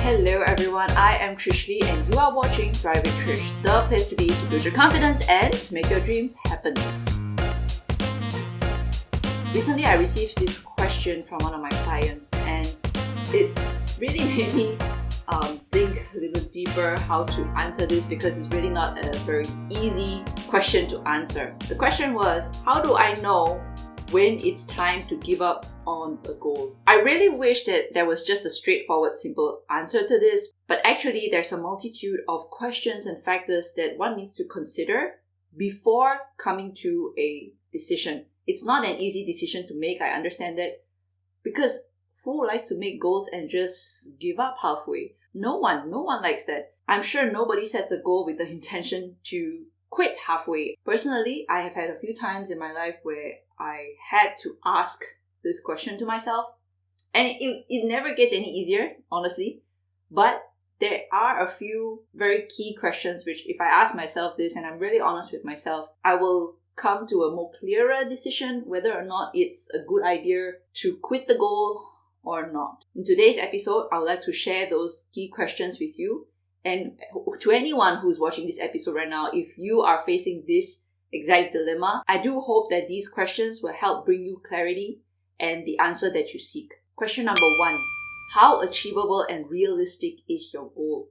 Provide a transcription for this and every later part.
Hello everyone, I am Trish and you are watching Thriving Trish, the place to be to build your confidence and make your dreams happen. Recently I received this question from one of my clients and it really made me think a little deeper how to answer this, because it's really not a very easy question to answer. The question was, how do I know when it's time to give up on a goal? I really wish that there was just a straightforward, simple answer to this, but actually there's a multitude of questions and factors that one needs to consider before coming to a decision. It's not an easy decision to make, I understand that, because who likes to make goals and just give up halfway? No one likes that. I'm sure nobody sets a goal with the intention to quit halfway. Personally, I have had a few times in my life where I had to ask this question to myself, and it never gets any easier, honestly, but there are a few very key questions which, if I ask myself this and I'm really honest with myself, I will come to a more clearer decision whether or not it's a good idea to quit the goal or not. In today's episode, I would like to share those key questions with you. And to anyone who's watching this episode right now, if you are facing this exact dilemma, I do hope that these questions will help bring you clarity and the answer that you seek. Question number 1. How achievable and realistic is your goal?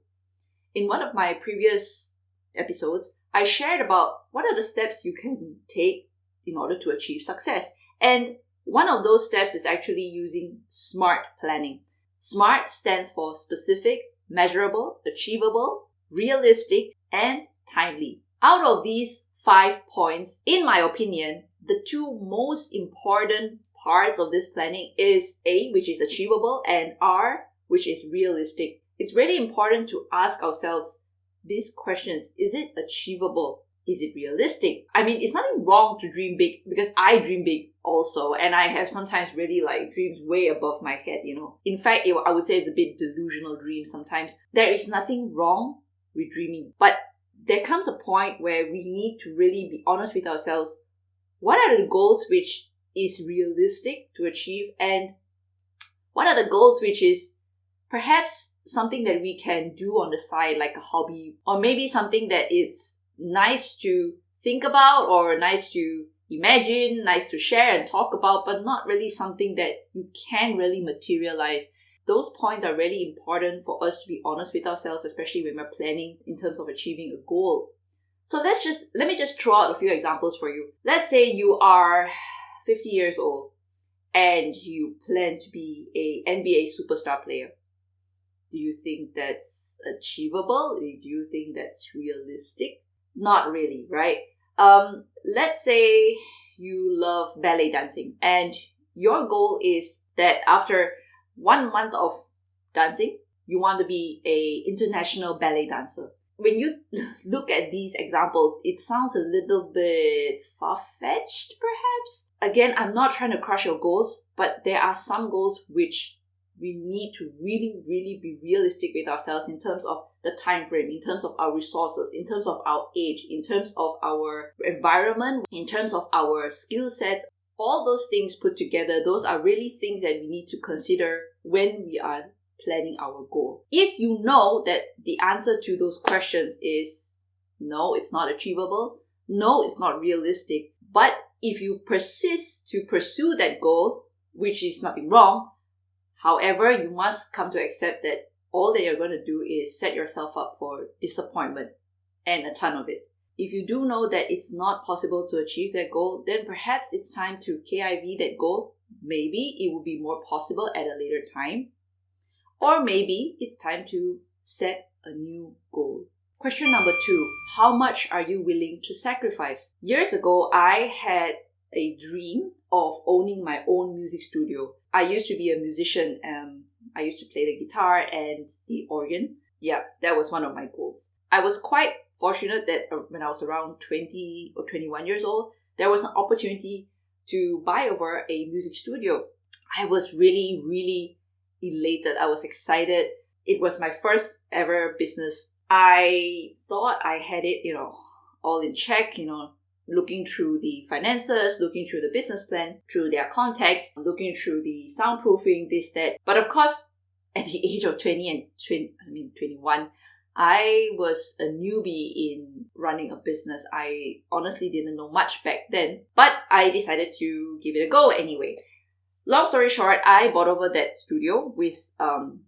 In one of my previous episodes, I shared about what are the steps you can take in order to achieve success. And one of those steps is actually using SMART planning. SMART stands for specific, measurable, achievable, realistic, and timely. Out of these 5 points, in my opinion, the 2 most important parts of this planning is A, which is achievable, and R, which is realistic. It's really important to ask ourselves these questions. Is it achievable? Is it realistic? I mean, it's nothing wrong to dream big, because I dream big also, and I have sometimes really dreams way above my head, In fact, I would say it's a bit delusional dreams sometimes. There is nothing wrong with dreaming, but there comes a point where we need to really be honest with ourselves. What are the goals which is realistic to achieve, and what are the goals which is perhaps something that we can do on the side, like a hobby, or maybe something that is nice to think about or nice to imagine, nice to share and talk about, but not really something that you can really materialize. Those points are really important for us to be honest with ourselves, especially when we're planning in terms of achieving a goal. So let me just throw out a few examples for you. Let's say you are 50 years old and you plan to be an NBA superstar player. Do you think that's achievable? Do you think that's realistic? Not really, right? Let's say you love ballet dancing and your goal is that after 1 month of dancing, you want to be an international ballet dancer. When you look at these examples, it sounds a little bit far-fetched, perhaps. Again, I'm not trying to crush your goals, but there are some goals which we need to really, really be realistic with ourselves in terms of the time frame, in terms of our resources, in terms of our age, in terms of our environment, in terms of our skill sets. All those things put together, those are really things that we need to consider when we are planning our goal. If you know that the answer to those questions is no, it's not achievable, no, it's not realistic, but if you persist to pursue that goal, which is nothing wrong, however, you must come to accept that all that you're going to do is set yourself up for disappointment and a ton of it. If you do know that it's not possible to achieve that goal, then perhaps it's time to KIV that goal. Maybe it will be more possible at a later time. Or maybe it's time to set a new goal. Question number 2. How much are you willing to sacrifice? Years ago, I had a dream of owning my own music studio. I used to be a musician. I used to play the guitar and the organ. Yeah, that was one of my goals. I was quite fortunate that when I was around 20 or 21 years old, there was an opportunity to buy over a music studio. I was really, really elated. I was excited. It was my first ever business. I thought I had it, all in check, looking through the finances, looking through the business plan, through their contacts, looking through the soundproofing, this, that. But of course, at the age of 21, I was a newbie in running a business. I honestly didn't know much back then, but I decided to give it a go anyway. Long story short, I bought over that studio with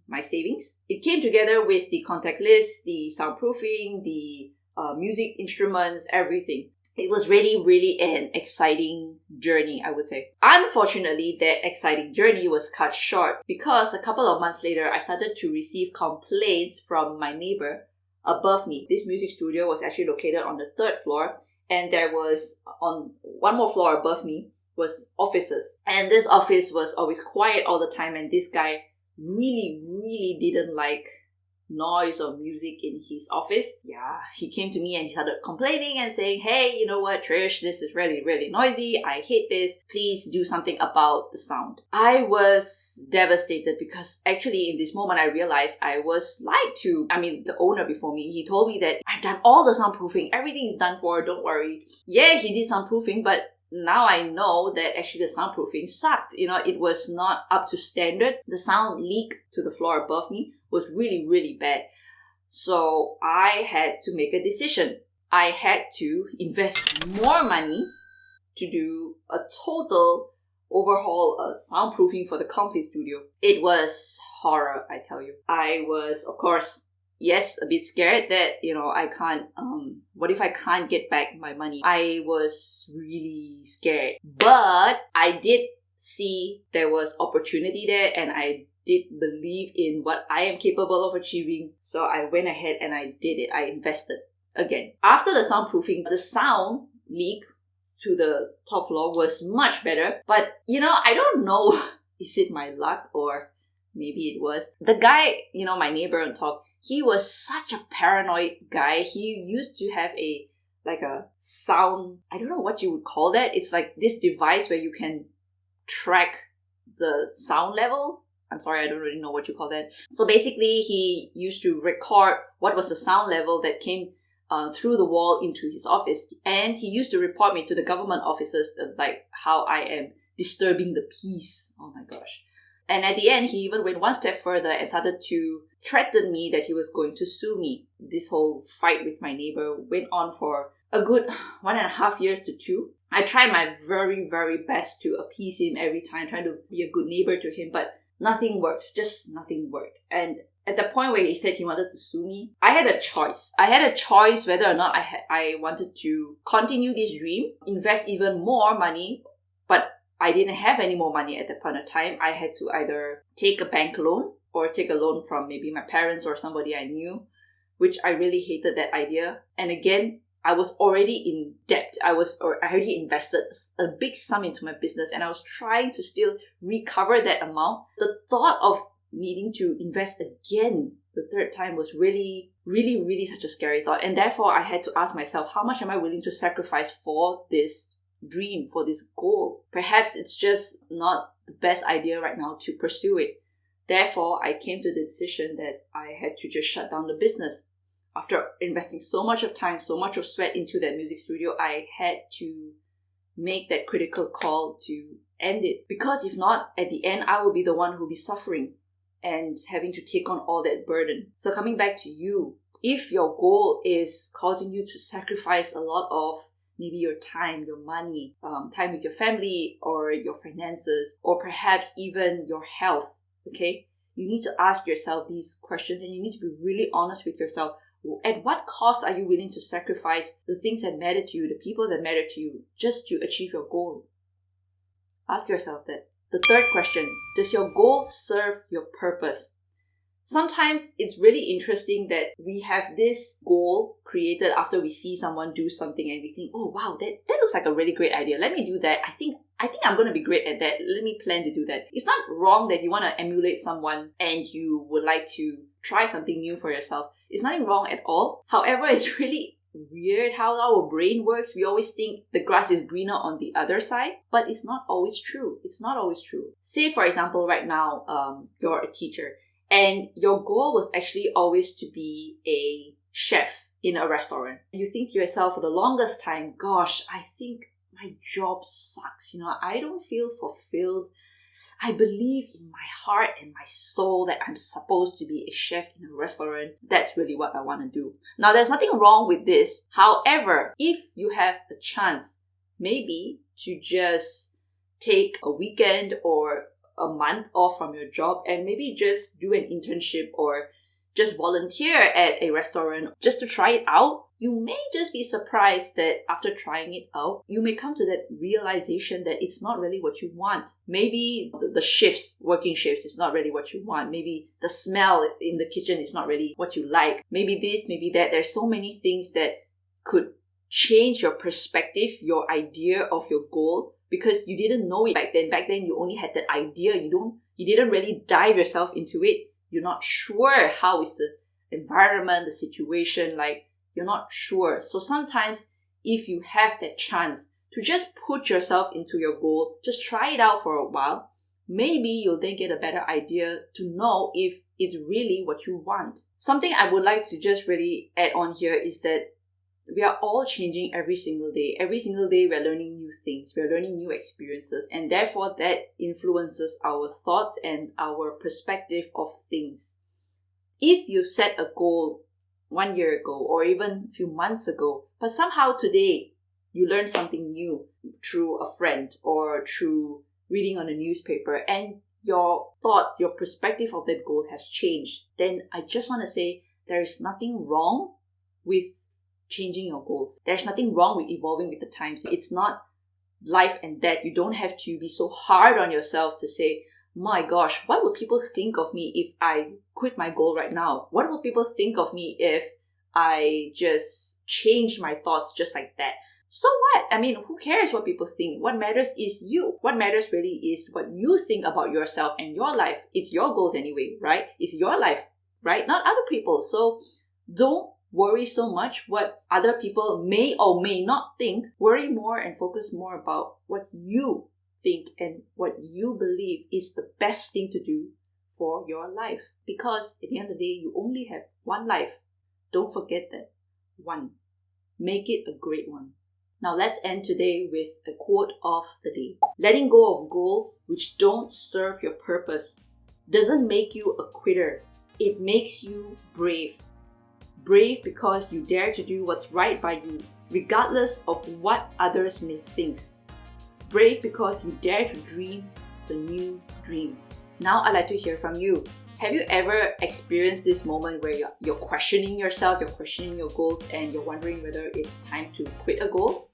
my savings. It came together with the contact list, the soundproofing, the music instruments, everything. It was really, really an exciting journey, I would say. Unfortunately, that exciting journey was cut short because a couple of months later, I started to receive complaints from my neighbor above me. This music studio was actually located on the 3rd floor, and there was on one more floor above me was offices. And this office was always quiet all the time, and this guy really, really didn't like noise or music in his office. Yeah, he came to me and he started complaining and saying, hey, you know what, Trish, this is really, really noisy. I hate this. Please do something about the sound. I was devastated because actually in this moment I realized I was lied to. I mean, the owner before me, he told me that I've done all the soundproofing. Everything is done for, don't worry. Yeah, he did soundproofing, but now I know that actually the soundproofing sucked. It was not up to standard. The sound leak to the floor above me was really, really bad. So I had to make a decision. I had to invest more money to do a total overhaul of soundproofing for the complete studio. It was horror, I tell you. I was, of course, yes, a bit scared that, I can't, what if I can't get back my money? I was really scared. But I did see there was opportunity there, and I did believe in what I am capable of achieving. So I went ahead and I did it. I invested again. After the soundproofing, the sound leak to the top floor was much better. But, I don't know, is it my luck or maybe it was. The guy, my neighbor on top, he was such a paranoid guy. He used to have a sound, I don't know what you would call that. It's like this device where you can track the sound level. I'm sorry, I don't really know what you call that. So basically, he used to record what was the sound level that came through the wall into his office. And he used to report me to the government officers, like how I am disturbing the peace. Oh my gosh. And at the end, he even went one step further and started to threaten me that he was going to sue me. This whole fight with my neighbor went on for a good 1.5 years to 2. I tried my very, very best to appease him every time, trying to be a good neighbor to him, but nothing worked. Just nothing worked. And at the point where he said he wanted to sue me, I had a choice. I had a choice whether or not I wanted to continue this dream, invest even more money, but I didn't have any more money at that point of time. I had to either take a bank loan or take a loan from maybe my parents or somebody I knew, which I really hated that idea. And again, I was already in debt. I already invested a big sum into my business, and I was trying to still recover that amount. The thought of needing to invest again the 3rd time was really, really, really such a scary thought. And therefore, I had to ask myself, how much am I willing to sacrifice for this dream, for this goal? Perhaps it's just not the best idea right now to pursue it. Therefore, I came to the decision that I had to just shut down the business. After investing so much of time, so much of sweat into that music studio, I had to make that critical call to end it. Because if not, at the end, I will be the one who will be suffering and having to take on all that burden. So coming back to you, if your goal is causing you to sacrifice a lot of maybe your time, your money, time with your family or your finances, or perhaps even your health, okay? You need to ask yourself these questions, and you need to be really honest with yourself. At what cost are you willing to sacrifice the things that matter to you, the people that matter to you, just to achieve your goal? Ask yourself that. The 3rd question, does your goal serve your purpose? Sometimes it's really interesting that we have this goal created after we see someone do something and we think, oh wow, that looks like a really great idea. Let me do that. I think I'm going to be great at that. Let me plan to do that. It's not wrong that you want to emulate someone and you would like to try something new for yourself. It's nothing wrong at all. However, it's really weird how our brain works. We always think the grass is greener on the other side, but it's not always true. It's not always true. Say, for example, right now, you're a teacher and your goal was actually always to be a chef in a restaurant. You think to yourself for the longest time, gosh, I think my job sucks. I don't feel fulfilled. I believe in my heart and my soul that I'm supposed to be a chef in a restaurant. That's really what I want to do. Now, there's nothing wrong with this. However, if you have a chance, maybe to just take a weekend or a month off from your job and maybe just do an internship or just volunteer at a restaurant just to try it out, you may just be surprised that after trying it out, you may come to that realization that it's not really what you want. Maybe the shifts, working shifts, is not really what you want. Maybe the smell in the kitchen is not really what you like. Maybe this, maybe that. There's so many things that could change your perspective, your idea of your goal, because you didn't know it back then. Back then, you only had that idea. You didn't really dive yourself into it. You're not sure how is the environment, the situation like. You're not sure. So sometimes if you have that chance to just put yourself into your goal, just try it out for a while, maybe you'll then get a better idea to know if it's really what you want. Something I would like to just really add on here is that we are all changing every single day. Every single day we're learning new things. We're learning new experiences. And therefore that influences our thoughts and our perspective of things. If you set a goal 1 year ago or even a few months ago, but somehow today you learn something new through a friend or through reading on a newspaper and your thoughts, your perspective of that goal has changed, then I just want to say there is nothing wrong with changing your goals. There's nothing wrong with evolving with the times. It's not life and death. You don't have to be so hard on yourself to say, my gosh, what would people think of me if I quit my goal right now? What will people think of me if I just change my thoughts just like that? So what? I mean, who cares what people think? What matters is you. What matters really is what you think about yourself and your life. It's your goals anyway, right? It's your life, right? Not other people. So don't worry so much what other people may or may not think. Worry more and focus more about what you think and what you believe is the best thing to do for your life. Because at the end of the day, you only have one life. Don't forget that. One. Make it a great one. Now let's end today with a quote of the day. Letting go of goals which don't serve your purpose doesn't make you a quitter. It makes you brave. Brave because you dare to do what's right by you, regardless of what others may think. Brave because you dare to dream the new dream. Now I'd like to hear from you. Have you ever experienced this moment where you're questioning yourself, you're questioning your goals, and you're wondering whether it's time to quit a goal?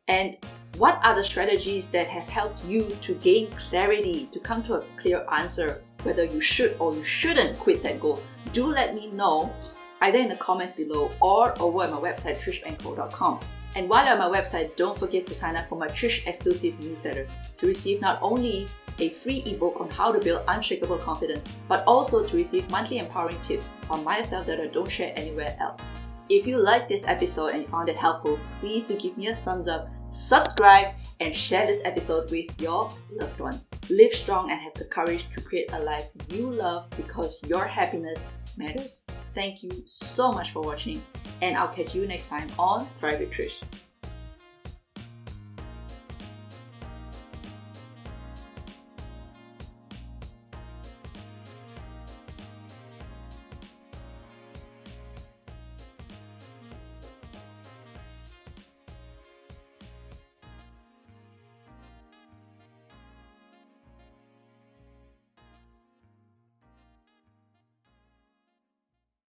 And what are the strategies that have helped you to gain clarity, to come to a clear answer whether you should or you shouldn't quit that goal? Do let me know either in the comments below or over at my website, trishbanko.com. And while you're on my website, don't forget to sign up for my Trish exclusive newsletter to receive not only a free ebook on how to build unshakable confidence, but also to receive monthly empowering tips on myself that I don't share anywhere else. If you liked this episode and you found it helpful, please do give me a thumbs up, subscribe, and share this episode with your loved ones. Live strong and have the courage to create a life you love because your happiness matters. Thank you so much for watching, and I'll catch you next time on Thrive with Trish.